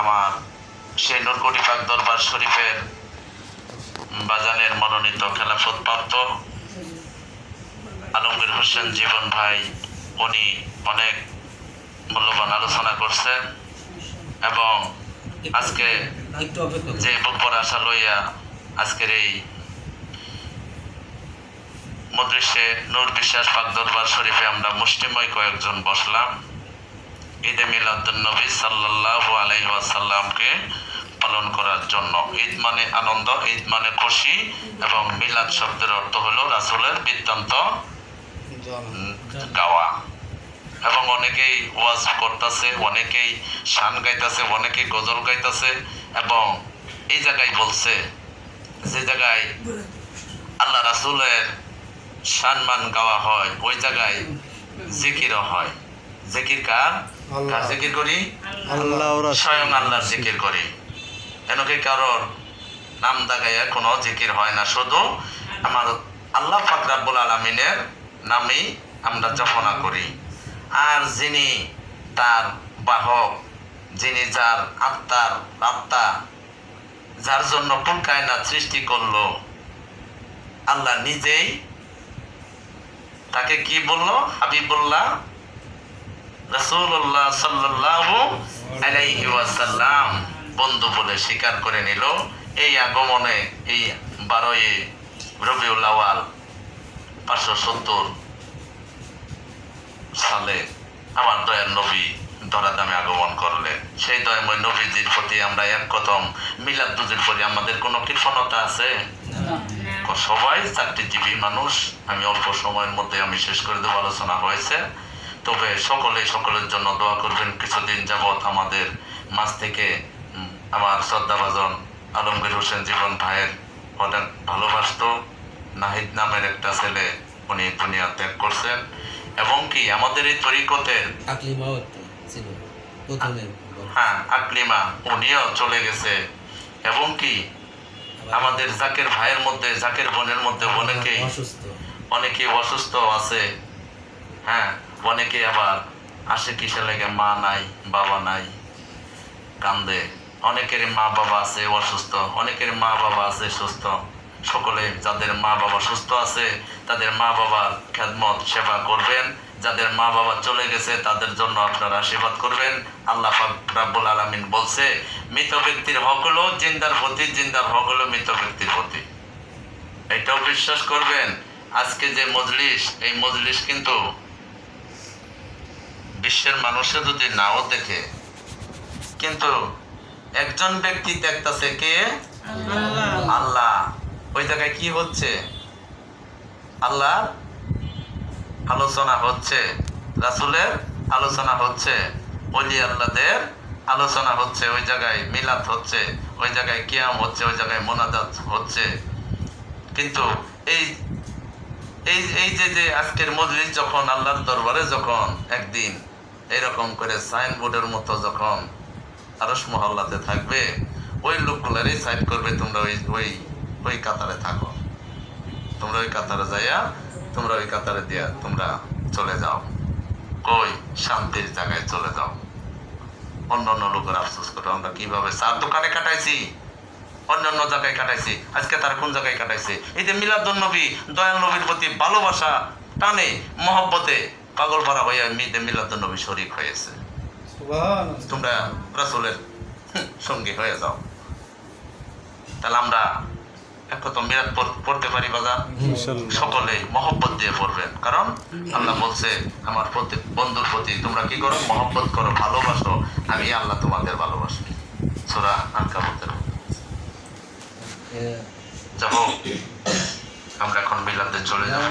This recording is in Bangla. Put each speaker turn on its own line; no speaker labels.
আমার সেই নুরকুটি পাক দরবার শরীফের বাজানের মনোনীত খেলাফতপ্রাপ্ত আলমগীর হোসেন জীবন ভাই, উনি অনেক মূল্যবান আলোচনা করছেন এবং আজকে যে বক্তব্য আশা লইয়া আজকের এই মজলিসে নূর বিশ্বাস পাক দরবার শরীফে আমরা মুষ্টিময় কয়েকজন বসলাম ঈদে মিলাদুন্নবী সাল্লাল্লাহু আলাইহি ওয়াসাল্লামকে পালন করার জন্য। ঈদ মানে আনন্দ, ঈদ মানে খুশি, এবং মিলাদ শব্দের অর্থ হলো রাসূলের বৃত্তান্ত গাওয়া। এবং অনেকেই ওয়াজ করতেছে, অনেকেই শান গাইতেছে, অনেকেই গজল গাইতেছে, এবং এই জায়গায় বলছে যে জায়গায় আল্লাহ রাসূলের সম্মান গাওয়া হয় ওই জায়গায় জিকিরও হয়। জিকির কার জিকির করি? স্বয়ং আল্লাহর জিকির করি। এনকে কারোর নাম দাগাইয়া কোনো জিকির হয় না, শুধু আমার আল্লাহ পাক রব্বুল আলামিনের নামেই আমরা জপনা করি। আর যিনি তার বাহক, যিনি যার আত্মা, যার জন্য কুল কায়নাত সৃষ্টি করলো, আল্লাহ নিজেই তাকে কি বললো? হাবিবুল্লাহ রাসূলুল্লাহ সাল্লাল্লাহু আলাইহি ওয়াসাল্লাম বন্ধু বলে স্বীকার করে নিল। এই আগমনে এই 12ই রবিউল আউয়াল 570 সালে আমার দয়ার নবী ধরাধামে আগমন করলেন। সেই দয়াময় নবীজির প্রতি আমরা এক কদম মিলাদ দুজের প্রতি আমাদের কোনো কৃপণতা আছে? সবাই চাকরিজীবী মানুষ। আমি অল্প সময়ের মধ্যে আমি শেষ করে দেবো, আলোচনা হয়েছে। তবে সকলের জন্য দোয়া করবেন। কিছুদিন যাবৎ আমাদের মাঝ থেকে আমার শ্রদ্ধাভাজন আলমগীর হোসেন জীবন ভাইয়ের অনেক ভালোবাসত নাহিদ নামের একটা ছেলে, উনি দুনিয়া ত্যাগ করছেন। এবং কি আমাদের এই তরিকতের আকলিমা উনিও চলে গেছে। এবং কি আমাদের জাকের ভাইয়ের মধ্যে, জাকের বোনের মধ্যে অনেকেই অসুস্থ আছে। হ্যাঁ, অনেকে আবার আসে কিসে লেগে মা নাই, বাবা নাই, কান্দে। অনেকের মা বাবা আছে অসুস্থ, অনেকের মা বাবা আছে সুস্থ। সকলে যাদের মা বাবা সুস্থ আছে তাদের মা বাবার খেদমত সেবা করবেন। যাদের মা বাবা চলে গেছে তাদের জন্য আপনারা আশীর্বাদ করবেন। আল্লাহ পাক রব্বুল আলামিন বলছে, মৃত ব্যক্তির হক হলো জিন্দার প্রতি, জিন্দার হক হলো মৃত ব্যক্তির প্রতি। এটাও বিশ্বাস করবেন। আজকে যে মজলিস, এই মজলিস কিন্তু বিশ্বের মানুষে যদি নাও দেখে, কিন্তু একজন ব্যক্তি দেখতেছে, কে? আল্লাহ। ওই জায়গায় কি হচ্ছে? আল্লাহ আলোচনা হচ্ছে, রাসূলের আলোচনা হচ্ছে, ওলি আল্লাহদের আলোচনা হচ্ছে, ওই জায়গায় মিলাদ হচ্ছে, ওই জায়গায় কিয়াম হচ্ছে, ওই জায়গায় মোনাজাত হচ্ছে। কিন্তু এই এই এই যে আজকের মজলিস যখন আল্লাহর দরবারে যখন একদিন এরকম করে সাইনবোর্ডের মতো যখন আরশ মহল্লাতে থাকবে, ওই লোকগুলারই সাইড করবে, তোমরা ওই কাতারে থাকো, তোমরা ওই কাতারে যাইয়া তোমরা ওই কাতারে দিয়া তোমরা চলে যাও, কই শান্তির জায়গায় চলে যাও। অন্য লোকের আফসোস করে আমরা কিভাবে চার দোকানে কাটাইছি, অন্যান্য জায়গায় কাটাইছি, আজকে তার কোন জায়গায় কাটাইছে? এই যে মিলাদুন্নবী, দয়াল নবীর প্রতি ভালোবাসা টানে মহব্বতে পাগল ভরা হইয়া মিলাদুন্নবী শরীক হয়েছে। তোমরা রাসূলের সঙ্গী হয়ে যাও। তাহলে আমরা একদম মিলাদ পড়তে পারি বাজার, সকলে মহব্বত দিয়ে পড়বেন। কারণ আল্লাহ বলছে, আমার প্রত্যেক বন্ধুর প্রতি তোমরা কি করো? মহব্বত করো, ভালোবাসো, আমি আল্লাহ তোমাদের ভালোবাসি। সূরা আনকাবুতের। যাবো আমরা এখন মিলাদে চলে যাবো।